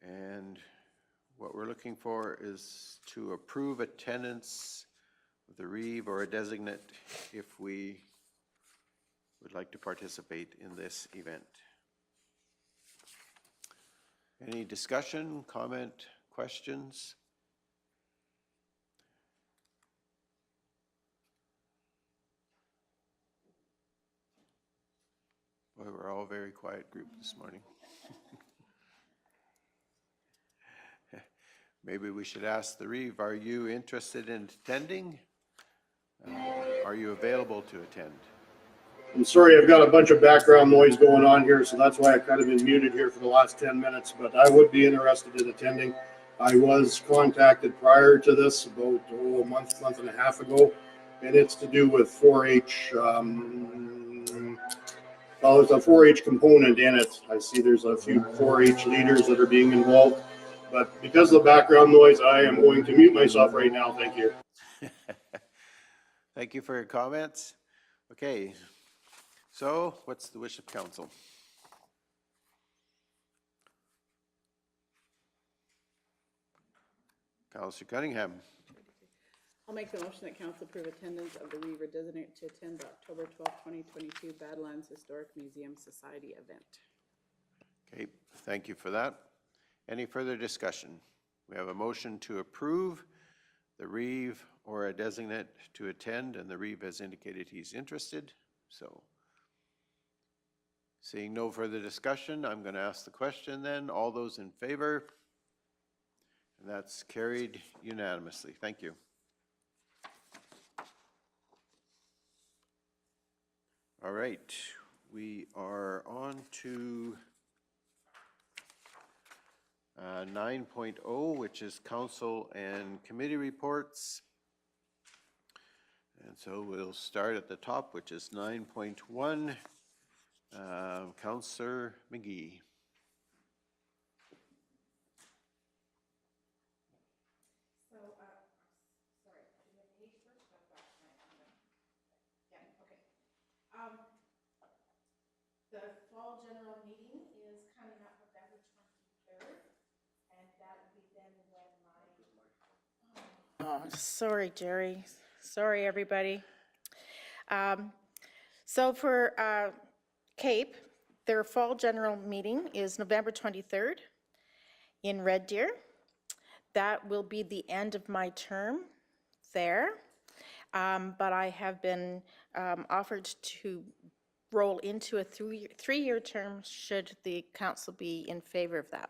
And what we're looking for is to approve attendance with a reeve or a designate if we would like to participate in this event. Any discussion, comment, questions? Boy, we're all a very quiet group this morning. Maybe we should ask the reeve, are you interested in attending? Are you available to attend? I'm sorry, I've got a bunch of background noise going on here, so that's why I've kind of been muted here for the last 10 minutes, but I would be interested in attending. I was contacted prior to this about a month and a half ago, and it's to do with 4-H. Well, there's a 4-H component in it. I see there's a few 4-H leaders that are being involved, but because of the background noise, I am going to mute myself right now. Thank you. Thank you for your comments. Okay, so what's the wish of council? Councillor Cunningham. I'll make the motion that council approve attendance of the redesignate to attend the October 12th, 2022 Badlands Historic Museum Society event. Okay, thank you for that. Any further discussion? We have a motion to approve the Reeve or a designate to attend, and the Reeve has indicated he's interested. So seeing no further discussion, I'm going to ask the question then. All those in favor? And that's carried unanimously. Thank you. All right, we are on to 9.0, which is council and committee reports. And so we'll start at the top, which is 9.1. Councillor McGee. The fall general meeting is coming up November 23rd, and that will be then when my... Oh, sorry, Jerry. Sorry, everybody. So for CAPE, their fall general meeting is November 23rd in Red Deer. That will be the end of my term there, but I have been offered to roll into a three-year term should the council be in favor of that.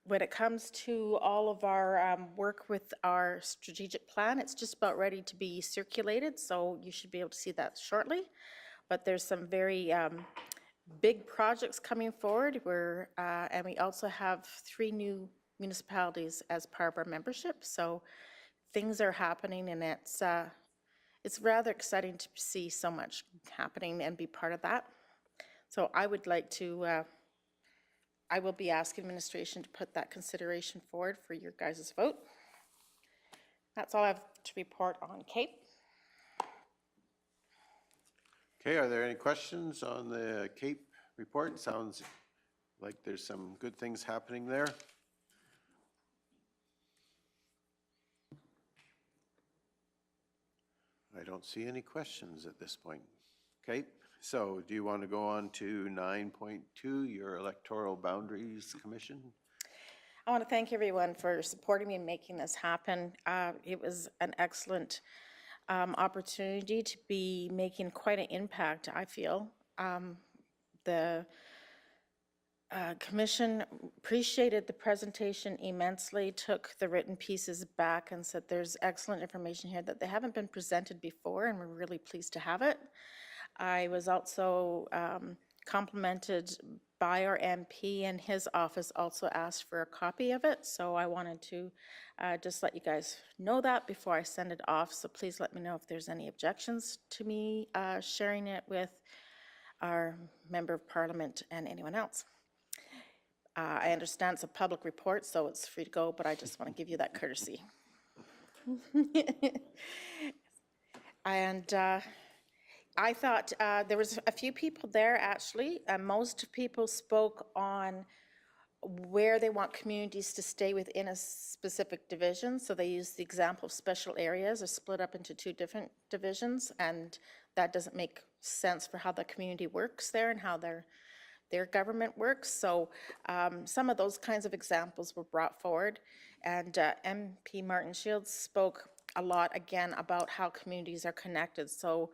When it comes to all of our work with our strategic plan, it's just about ready to be circulated, so you should be able to see that shortly. But there's some very big projects coming forward, and we also have 3 new municipalities as part of our membership, so things are happening, and it's rather exciting to see so much happening and be part of that. So I would like to, I will be asking administration to put that consideration forward for your guys' vote. That's all I have to report on CAPE. Okay, are there any questions on the CAPE report? Sounds like there's some good things happening there. I don't see any questions at this point. Okay, so do you want to go on to 9.2, your Electoral Boundaries Commission? I want to thank everyone for supporting me in making this happen. It was an excellent opportunity to be making quite an impact, I feel. The Commission appreciated the presentation immensely, took the written pieces back and said there's excellent information here that they haven't been presented before, and we're really pleased to have it. I was also complimented by our MP, and his office also asked for a copy of it, so I wanted to just let you guys know that before I send it off, so please let me know if there's any objections to me sharing it with our Member of Parliament and anyone else. I understand it's a public report, so it's free to go, but I just want to give you that courtesy. And I thought there was a few people there, actually. Most people spoke on where they want communities to stay within a specific division. So they used the example of special areas are split up into 2 different divisions, and that doesn't make sense for how the community works there and how their government works. So some of those kinds of examples were brought forward, and MP Martin Shields spoke a lot again about how communities are connected. So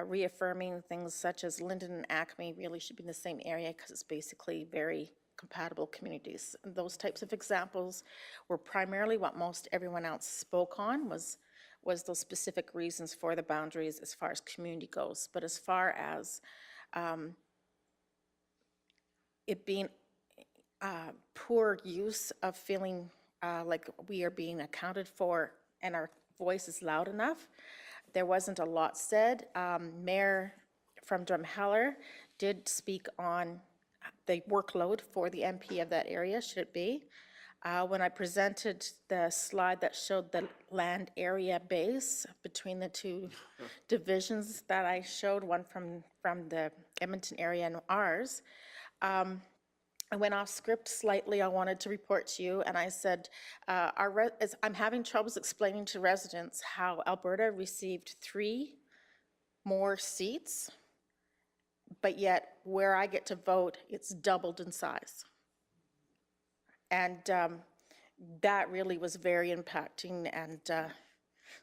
reaffirming things such as Linden and Acme really should be in the same area because it's basically very compatible communities. And those types of examples were primarily what most everyone else spoke on was those specific reasons for the boundaries as far as community goes. But as far as it being poor use of feeling like we are being accounted for and our voice is loud enough. There wasn't a lot said. Mayor from Drumheller did speak on the workload for the MP of that area, should it be. When I presented the slide that showed the land area base between the two divisions that I showed, one from the Edmonton area and ours, I went off script slightly. I wanted to report to you, and I said, I'm having troubles explaining to residents how Alberta received 3 more seats, but yet where I get to vote, it's doubled in size. And that really was very impacting. And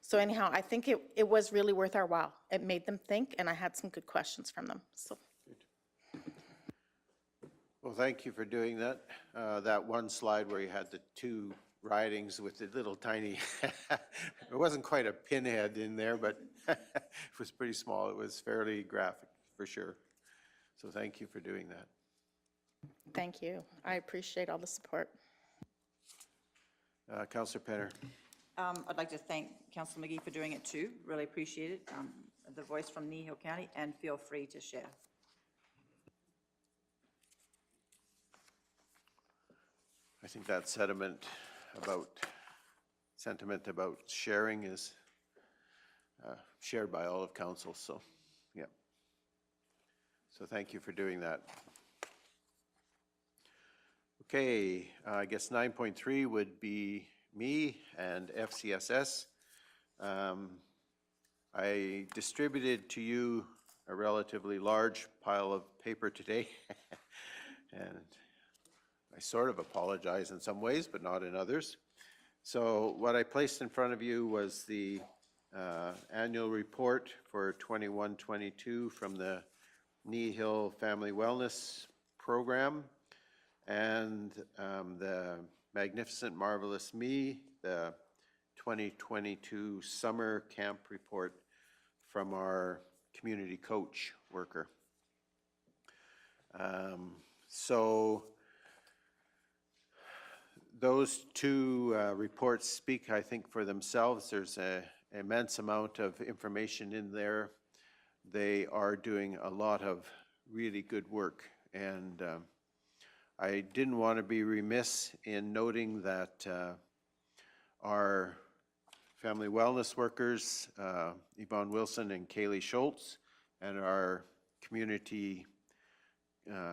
so anyhow, I think it was really worth our while. It made them think, and I had some good questions from them. So. Well, thank you for doing that. That one slide where you had the 2 ridings with the little tiny, it wasn't quite a pinhead in there, but it was pretty small. It was fairly graphic for sure. So thank you for doing that. Thank you. I appreciate all the support. Councillor Penner. I'd like to thank Councillor McGee for doing it too. Really appreciate it. The voice from Kneehill County, and feel free to share. I think that sentiment about sharing is shared by all of council, so, yeah. So thank you for doing that. Okay, I guess 9.3 would be me and FCSS. I distributed to you a relatively large pile of paper today, and I sort of apologize in some ways, but not in others. So what I placed in front of you was the annual report for 21-22 from the Kneehill Family Wellness Program, and the Magnificent Marvelous Me, the 2022 Summer Camp Report from our community coach worker. So those 2 reports speak, I think, for themselves. There's an immense amount of information in there. They are doing a lot of really good work, and I didn't want to be remiss in noting that our family wellness workers, Yvonne Wilson and Kaylee Schultz, and our community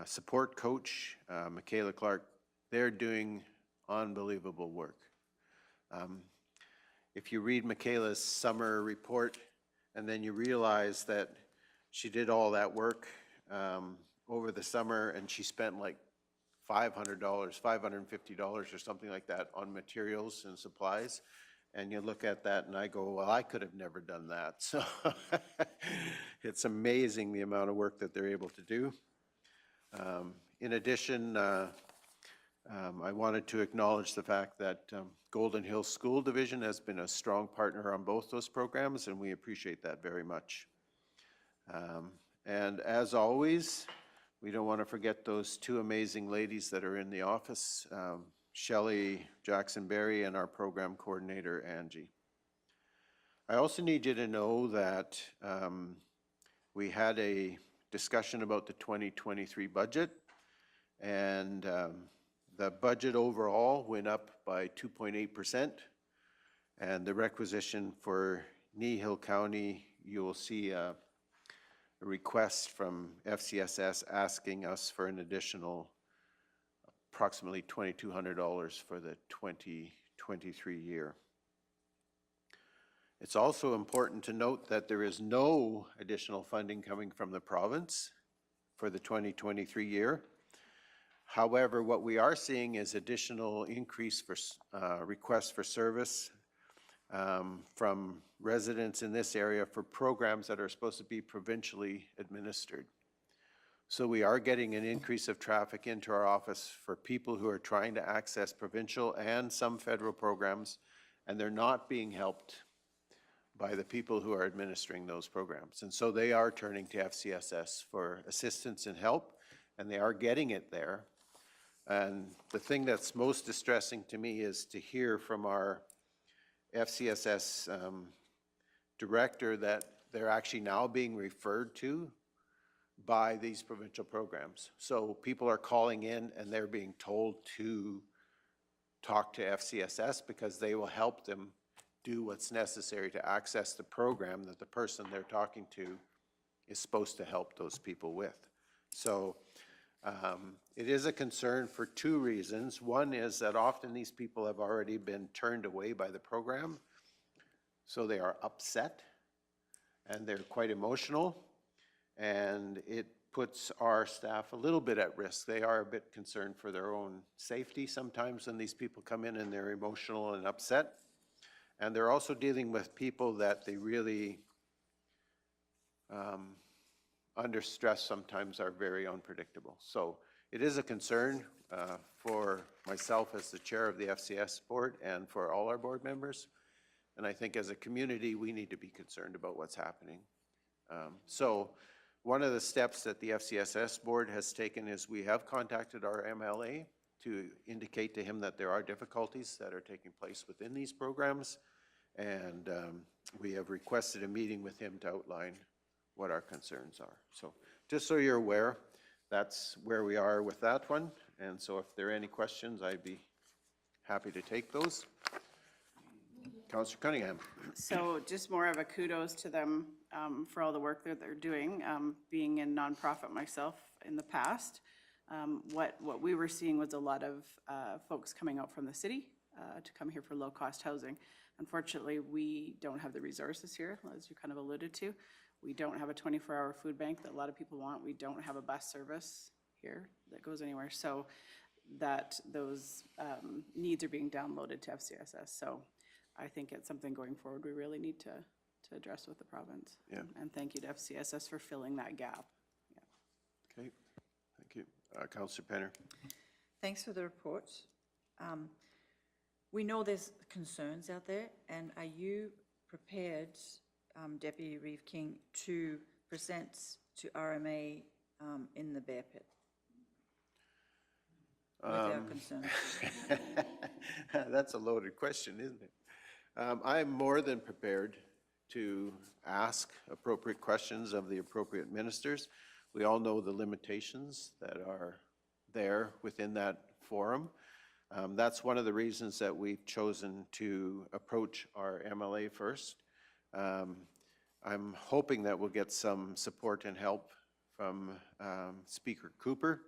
support coach, Michaela Clark, they're doing unbelievable work. If you read Michaela's summer report and then you realize that she did all that work over the summer, and she spent like $500, $550 or something like that on materials and supplies, and you look at that and I go, well, I could have never done that. So it's amazing the amount of work that they're able to do. In addition, I wanted to acknowledge the fact that Golden Hills School Division has been a strong partner on both those programs, and we appreciate that very much. And as always, we don't want to forget those 2 amazing ladies that are in the office, Shelley Jackson-Berry and our program coordinator, Angie. I also need you to know that we had a discussion about the 2023 budget, and the budget overall went up by 2.8%, and the requisition for Kneehill County, you will see a request from FCSS asking us for an additional approximately $2,200 for the 2023 year. It's also important to note that there is no additional funding coming from the province for the 2023 year. However, what we are seeing is additional increase for requests for service from residents in this area for programs that are supposed to be provincially administered. So we are getting an increase of traffic into our office for people who are trying to access provincial and some federal programs, and they're not being helped by the people who are administering those programs. And so they are turning to FCSS for assistance and help, and they are getting it there. And the thing that's most distressing to me is to hear from our FCSS director that they're actually now being referred to by these provincial programs. So people are calling in and they're being told to talk to FCSS because they will help them do what's necessary to access the program that the person they're talking to is supposed to help those people with. So it is a concern for two reasons. One is that often these people have already been turned away by the program, so they are upset and they're quite emotional, and it puts our staff a little bit at risk. They are a bit concerned for their own safety sometimes when these people come in and they're emotional and upset. And they're also dealing with people that they really, under stress sometimes, are very unpredictable. So it is a concern for myself as the chair of the FCS board and for all our board members. And I think as a community, we need to be concerned about what's happening. So one of the steps that the FCSS board has taken is we have contacted our MLA to indicate to him that there are difficulties that are taking place within these programs. And we have requested a meeting with him to outline what our concerns are. So just so you're aware, that's where we are with that one. And so if there are any questions, I'd be happy to take those. Councillor Cunningham. So just more of a kudos to them for all the work that they're doing. Being in nonprofit myself in the past, what we were seeing was a lot of folks coming out from the city to come here for low-cost housing. Unfortunately, we don't have the resources here, as you kind of alluded to. We don't have a 24-hour food bank that a lot of people want. We don't have a bus service here that goes anywhere. So that those needs are being downloaded to FCSS. So I think it's something going forward we really need to address with the province. Yeah. And thank you to FCSS for filling that gap. Yeah. Okay, thank you. Councillor Penner. Thanks for the report. We know there's concerns out there, and are you prepared, Deputy Reeve King, to present to RMA in the bear pit with our concerns? That's a loaded question, isn't it? I'm more than prepared to ask appropriate questions of the appropriate ministers. We all know the limitations that are there within that forum. That's one of the reasons that we've chosen to approach our MLA first. I'm hoping that we'll get some support and help from Speaker Cooper,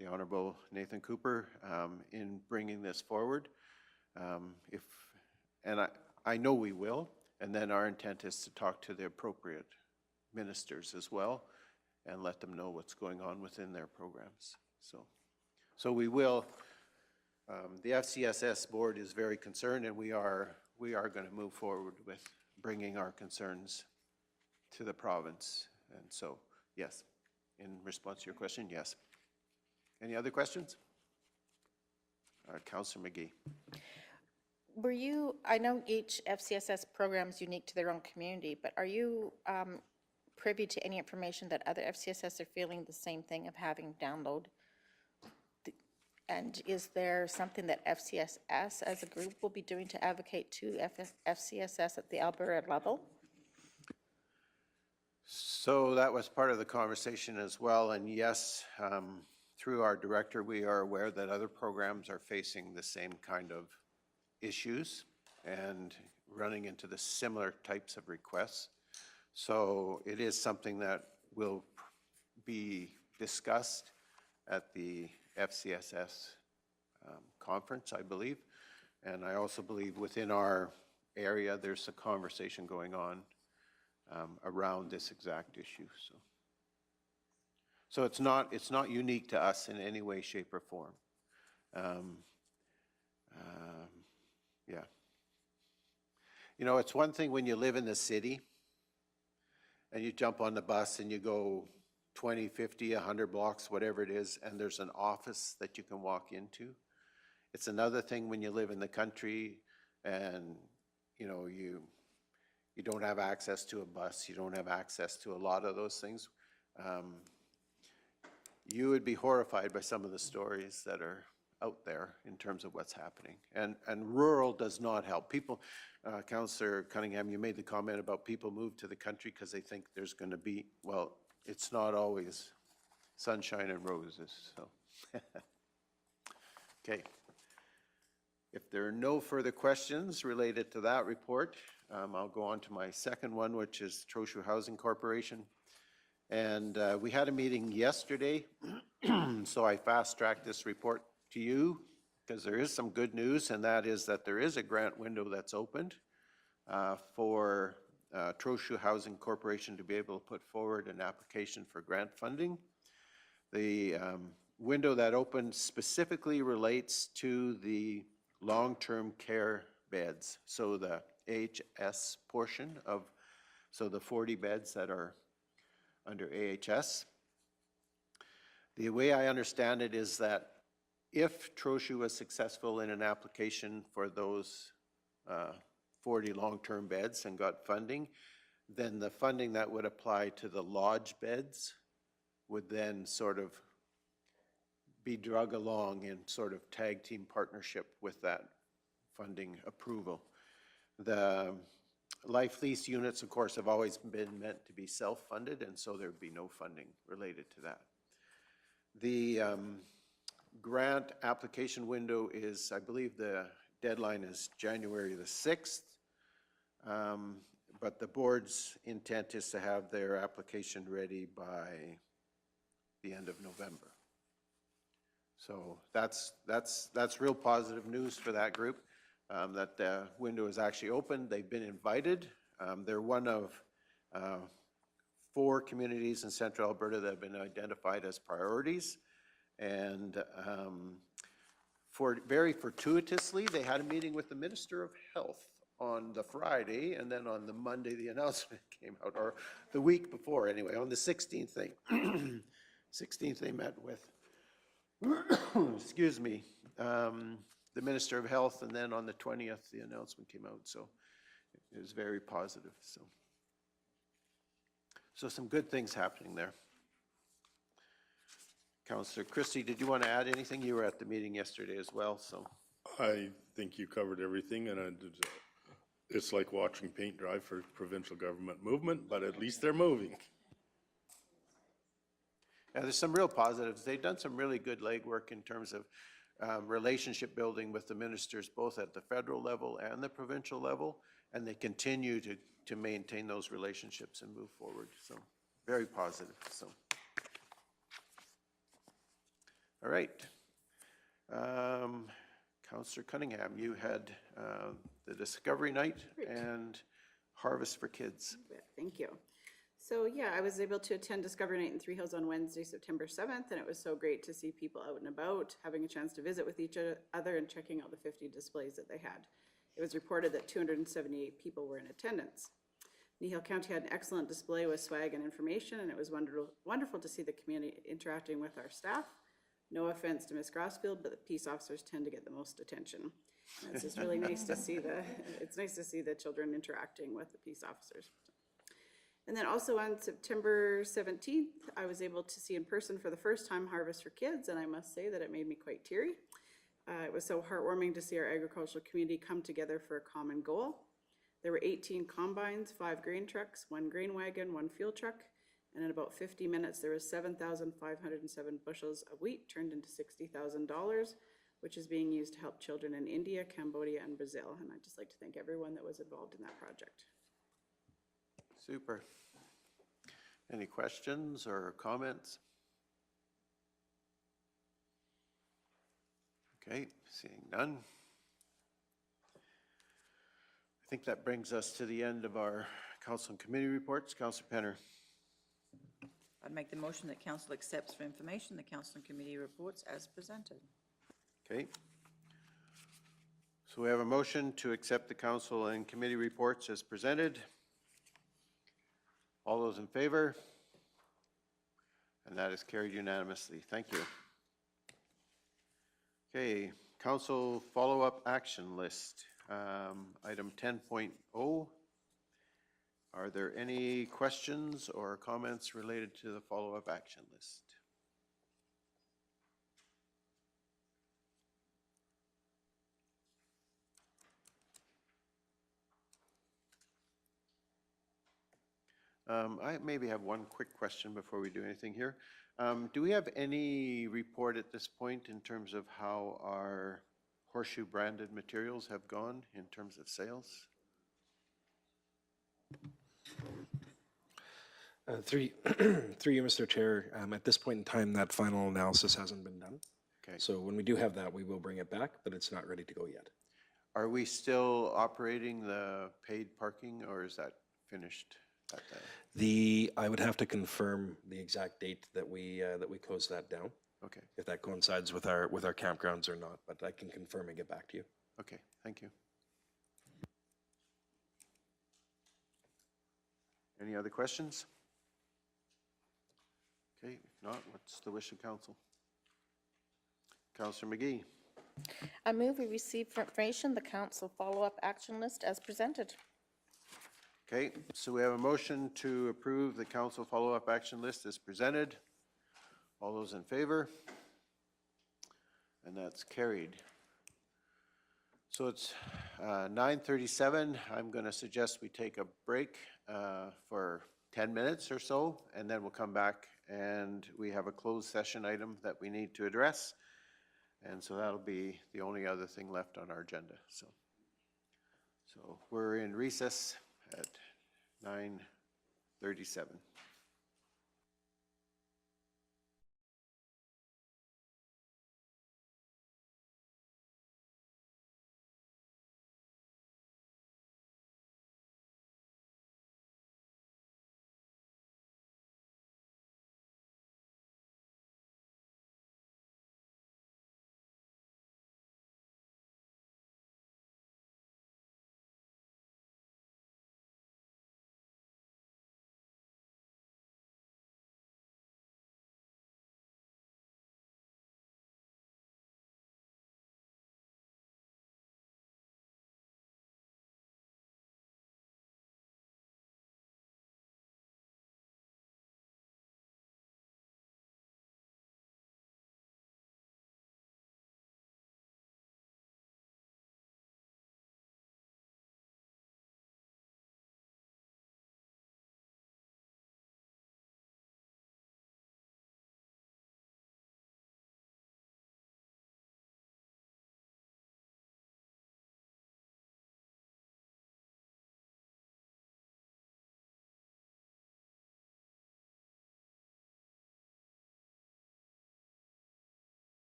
the Honorable Nathan Cooper, in bringing this forward. I know we will, and then our intent is to talk to the appropriate ministers as well and let them know what's going on within their programs. So we will. The FCSS board is very concerned, and we are going to move forward with bringing our concerns to the province. And so, yes, in response to your question, yes. Any other questions? Councillor McGee. Were you, I know each FCSS program is unique to their own community, but are you privy to any information that other FCSS are feeling the same thing of having download? And is there something that FCSS as a group will be doing to advocate to FCSS at the Alberta level? So that was part of the conversation as well. And yes, through our director, we are aware that other programs are facing the same kind of issues and running into the similar types of requests. So it is something that will be discussed at the FCSS conference, I believe. And I also believe within our area, there's a conversation going on around this exact issue. So it's not unique to us in any way, shape, or form. Yeah. You know, it's one thing when you live in the city and you jump on the bus and you go 20, 50, 100 blocks, whatever it is, and there's an office that you can walk into. It's another thing when you live in the country and, you know, you don't have access to a bus, you don't have access to a lot of those things. you would be horrified by some of the stories that are out there in terms of what's happening. And rural does not help. People, Councillor Cunningham, you made the comment about people move to the country because they think there's going to be, well, it's not always sunshine and roses, so. Okay. If there are no further questions related to that report, I'll go on to my second one, which is Trochu Housing Corporation. And we had a meeting yesterday, so I fast-tracked this report to you because there is some good news, and that is that there is a grant window that's opened for Trochu Housing Corporation to be able to put forward an application for grant funding. The window that opened specifically relates to the long-term care beds, so the AHS portion of, so the 40 beds that are under AHS. The way I understand it is that if Trochu was successful in an application for those 40 long-term beds and got funding, then the funding that would apply to the lodge beds would then sort of be drug along in sort of tag team partnership with that funding approval. The life lease units, of course, have always been meant to be self-funded, and so there'd be no funding related to that. The grant application window is, I believe the deadline is January the 6th, but the board's intent is to have their application ready by the end of November. So that's real positive news for that group, that the window is actually open. They've been invited. They're one of 4 communities in Central Alberta that have been identified as priorities. And very fortuitously, they had a meeting with the Minister of Health on the Friday, and then on the Monday, the announcement came out, or the week before anyway, on the 16th, they met with, excuse me, the Minister of Health, and then on the 20th, the announcement came out, so it was very positive, so some good things happening there. Councillor Christie, did you want to add anything? You were at the meeting yesterday as well, so. I think you covered everything, and it's like watching paint dry for provincial government movement, but at least they're moving. Yeah, there's some real positives. They've done some really good legwork in terms of relationship building with the ministers, both at the federal level and the provincial level, and they continue to maintain those relationships and move forward. So very positive. So, all right. Councillor Cunningham, you had the Discovery Night and Harvest for Kids. Thank you. So yeah, I was able to attend Discovery Night in Three Hills on Wednesday, September 7th, and it was so great to see people out and about, having a chance to visit with each other and checking out the 50 displays that they had. It was reported that 278 people were in attendance. Kneehill County had an excellent display with swag and information, and it was wonderful to see the community interacting with our staff. No offense to Ms. Grossfield, but the peace officers tend to get the most attention. And it's just really nice to see it's nice to see the children interacting with the peace officers. And then also on September 17th, I was able to see in person for the first time Harvest for Kids, and I must say that it made me quite teary. It was so heartwarming to see our agricultural community come together for a common goal. There were 18 combines, 5 grain trucks, 1 grain wagon, 1 fuel truck, and in about 50 minutes, there was 7,507 bushels of wheat turned into $60,000, which is being used to help children in India, Cambodia, and Brazil. And I'd just like to thank everyone that was involved in that project. Super. Any questions or comments? Okay, seeing none. I think that brings us to the end of our council and committee reports. Councillor Penner. I'd make the motion that council accepts for information the council and committee reports as presented. Okay. So we have a motion to accept the council and committee reports as presented. All those in favor? And that is carried unanimously. Thank you. Okay, council follow-up action list. Item 10.0. Are there any questions or comments related to the follow-up action list? I maybe have one quick question before we do anything here. Do we have any report at this point in terms of how our horseshoe branded materials have gone in terms of sales? Through you, Mr. Chair, at this point in time, that final analysis hasn't been done. Okay. So when we do have that, we will bring it back, but it's not ready to go yet. Are we still operating the paid parking, or is that finished at the? I would have to confirm the exact date that we close that down, Okay, if that coincides with our campgrounds or not, but I can confirm and get back to you. okay, thank you. Any other questions? Okay, if not, what's the wish of council? Councillor McGee. I move we receive for information the council follow-up action list as presented. Okay, so we have a motion to approve the council follow-up action list as presented. All those in favor? And that's carried. So it's 9:37. I'm going to suggest we take a break for 10 minutes or so, and then we'll come back and we have a closed session item that we need to address. And so that'll be the only other thing left on our agenda. So we're in recess at 9:37.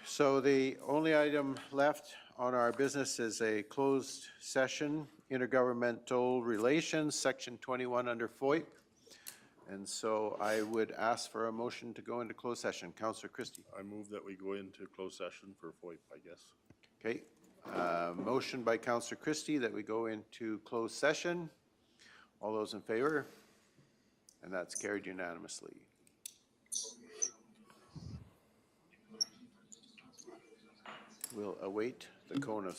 So the only item left on our business is a closed session, intergovernmental relations, section 21 under FOIP. And so I would ask for a motion to go into closed session. Councillor Christie. I move that we go into closed session for FOIP, I guess. Okay. Motion by Councillor Christie that we go into closed session. All those in favor? And that's carried unanimously. We'll await the cone of